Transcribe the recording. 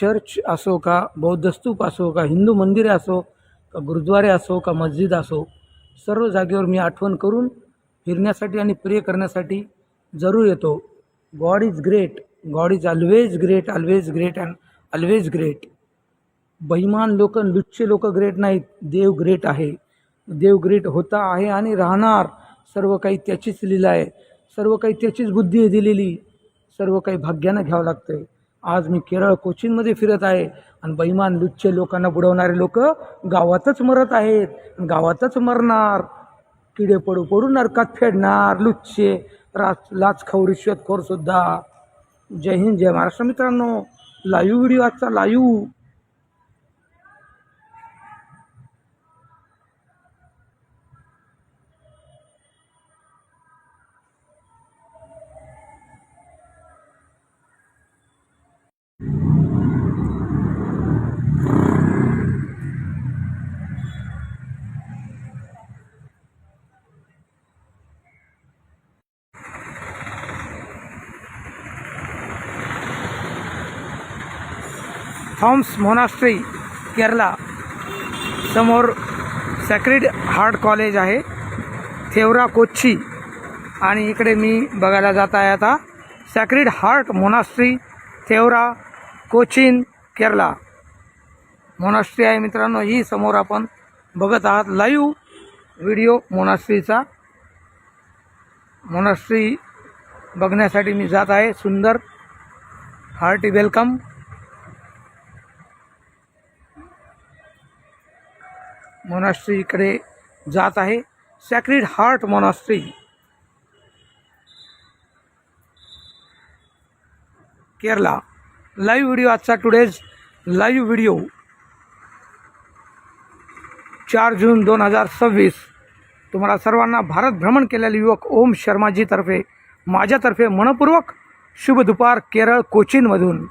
Church असो का, बौद्ध स्तूप असो का, हिंदू मंदिरे असो का, गुरुद्वारे असो का, मस्जिद असो, सर्व जागेवर मी आठवण करून फिरण्यासाठी आणि प्रे करण्यासाठी जरूर येतो. God is great, God is always great, always great and always great. बेईमान लोक, लुच्चे लोक ग्रेट नाहीत, देव ग्रेट आहे. देव ग्रेट होता, आहे आणि राहणार. सर्व काही त्याचीच लीला आहे, सर्व काही त्याचीच बुद्धी आहे दिलेली, सर्व काही भाग्यानं घ्यावं लागतं. आज मी केरळ कोचीनमध्ये फिरत आहे आणि बेईमान लुच्चे लोकांना बुडवणारे लोक गावातच मरत आहेत, गावातच मरणार. किडे पडू पडू नरकात फेडणार लुच्चे, लाचखोर, रिश्वतखोर सुद्धा. जय हिंद, जय महाराष्ट्र. मित्रांनो, लाईव्ह व्हिडिओ आजचा लाईव्ह. थॉम्स मोनास्ट्री केरला, समोर सॅक्रेड हार्ट कॉलेज आहे, थेवरा कोच्ची. आणि इकडे मी बघायला जात आहे आता Sacred Heart monastery, Thevara Cochin, Kerala monastery आहे. मित्रांनो, ही समोर आपण बघत आहात लाईव्ह व्हिडिओ मोनास्ट्रीचा. मोनास्ट्री बघण्यासाठी मी जात आहे. सुंदर, हार्टी वेलकम. मोनास्ट्री इकडे जात आहे, sacred Heart monastery, Kerala. Live video आजचा, टुडेज लाईव्ह व्हिडिओ 4 जून 2026. तुम्हाला सर्वांना भारत भ्रमण केलेले युवक ओम शर्माजीतर्फे, माझ्यातर्फे मनपूर्वक शुभ दुपार केरळ कोचीनमधून.